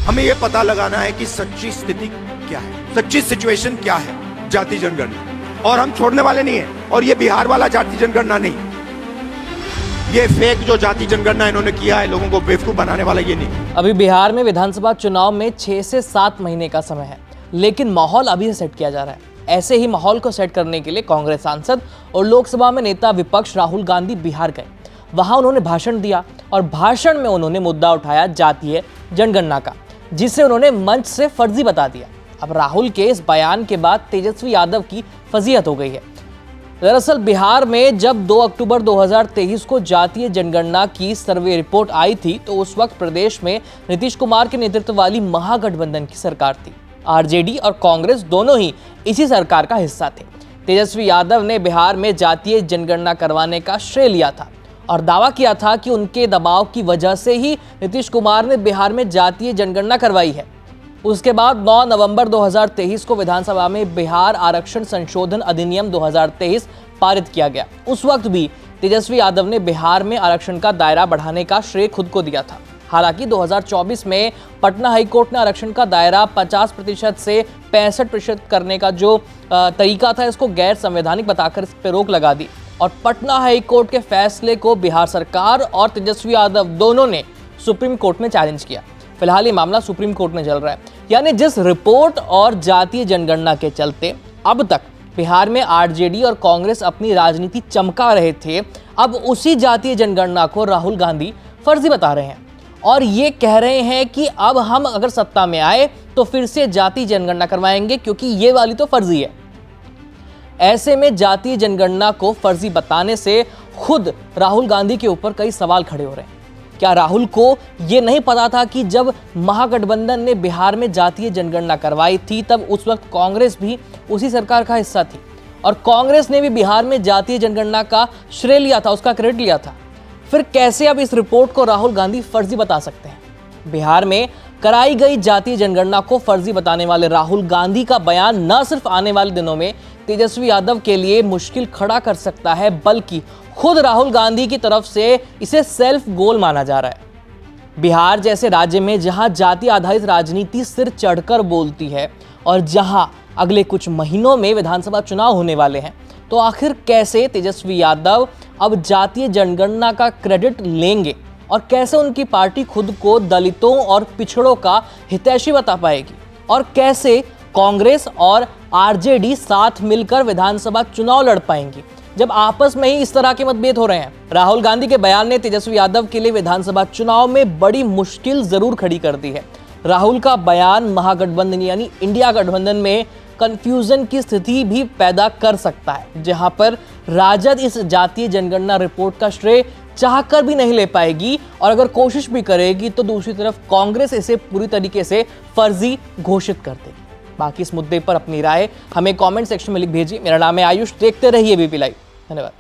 हमें यह पता लगाना है कि सच्ची स्थिति क्या है, सच्ची सिचुएशन क्या है जाति जनगणना, और हम छोड़ने वाले नहीं है। और ये बिहार वाला जाति जनगणना नहीं, ये फेक जो जाति जनगणना इन्होंने किया है लोगों को बेवकूफ बनाने वाला, ये नहीं। अभी बिहार में विधानसभा चुनाव में 6 से 7 महीने का समय है, लेकिन माहौल अभी से सेट किया जा रहा है। ऐसे ही माहौल को सेट करने के लिए कांग्रेस सांसद और लोकसभा में नेता विपक्ष राहुल गांधी बिहार गए। वहां उन्होंने भाषण दिया और भाषण में उन्होंने मुद्दा उठाया जातीय जनगणना का, जिसे उन्होंने मंच से फर्जी बता दिया। अब राहुल के इस बयान के बाद तेजस्वी यादव की फजीहत हो गई है। दरअसल बिहार में जब 2 अक्टूबर 2023 को जातीय जनगणना की सर्वे रिपोर्ट आई थी, तो उस वक्त प्रदेश में नीतीश कुमार के नेतृत्व वाली महागठबंधन की सरकार थी। आरजेडी और कांग्रेस दोनों ही इसी सरकार का हिस्सा थे। तेजस्वी यादव ने बिहार में जातीय जनगणना करवाने का श्रेय लिया था और दावा किया था कि उनके दबाव की वजह से ही नीतीश कुमार ने बिहार में जातीय जनगणना करवाई है। उसके बाद 9 नवंबर 2023 को विधानसभा में बिहार आरक्षण संशोधन अधिनियम 2023 पारित किया गया। उस वक्त भी तेजस्वी यादव ने बिहार में आरक्षण का दायरा बढ़ाने का श्रेय खुद को दिया था। हालांकि 2024 में पटना हाईकोर्ट ने आरक्षण का दायरा 50% से 65% करने का जो तरीका था, इसको गैर संवैधानिक बताकर इस पर रोक लगा दी और पटना हाईकोर्ट के फैसले को बिहार सरकार और तेजस्वी यादव दोनों ने सुप्रीम कोर्ट में चैलेंज किया। फिलहाल ये मामला सुप्रीम कोर्ट में चल रहा है। यानी जिस रिपोर्ट और जातीय जनगणना के चलते अब तक बिहार में आरजेडी और कांग्रेस अपनी राजनीति चमका रहे थे, अब उसी जातीय जनगणना को राहुल गांधी फर्जी बता रहे हैं और ये कह रहे हैं कि अब हम अगर सत्ता में आए तो फिर से जातीय जनगणना करवाएंगे, क्योंकि ये वाली तो फर्जी है। ऐसे में जातीय जनगणना को फर्जी बताने से खुद राहुल गांधी के ऊपर कई सवाल खड़े हो रहे हैं। क्या राहुल को ये नहीं पता था कि जब महागठबंधन ने बिहार में जातीय जनगणना करवाई थी, तब उस वक्त कांग्रेस भी उसी सरकार का हिस्सा थी और कांग्रेस ने भी बिहार में जातीय जनगणना का श्रेय लिया था, उसका क्रेडिट लिया था। फिर कैसे अब इस रिपोर्ट को राहुल गांधी फर्जी बता सकते हैं? बिहार में कराई गई जातीय जनगणना को फर्जी बताने वाले राहुल गांधी का बयान न सिर्फ आने वाले दिनों में तेजस्वी यादव के लिए मुश्किल खड़ा कर सकता है, बल्कि खुद राहुल गांधी की तरफ से इसे सेल्फ गोल माना जा रहा है। बिहार जैसे राज्य में जहां जाति आधारित राजनीति सिर चढ़कर बोलती है और जहां अगले कुछ महीनों में विधानसभा चुनाव होने वाले हैं, तो आखिर कैसे तेजस्वी यादव अब जातीय जनगणना का क्रेडिट लेंगे और कैसे उनकी पार्टी खुद को दलितों और पिछड़ों का हितैषी बता पाएगी और कैसे कांग्रेस और आरजेडी साथ मिलकर विधानसभा चुनाव लड़ पाएंगी जब आपस में ही इस तरह के मतभेद हो रहे हैं। राहुल गांधी के बयान ने तेजस्वी यादव के लिए विधानसभा चुनाव में बड़ी मुश्किल जरूर खड़ी कर दी है। राहुल का बयान महागठबंधन यानी इंडिया गठबंधन में कंफ्यूजन की स्थिति भी पैदा कर सकता है, जहां पर राजद इस जातीय जनगणना रिपोर्ट का श्रेय चाहकर भी नहीं ले पाएगी और अगर कोशिश भी करेगी तो दूसरी तरफ कांग्रेस इसे पूरी तरीके से फर्जी घोषित कर देगी। बाकी इस मुद्दे पर अपनी राय हमें कमेंट सेक्शन में लिख भेजिए। मेरा नाम है आयुष, देखते रहिए एबीपी लाइव। धन्यवाद।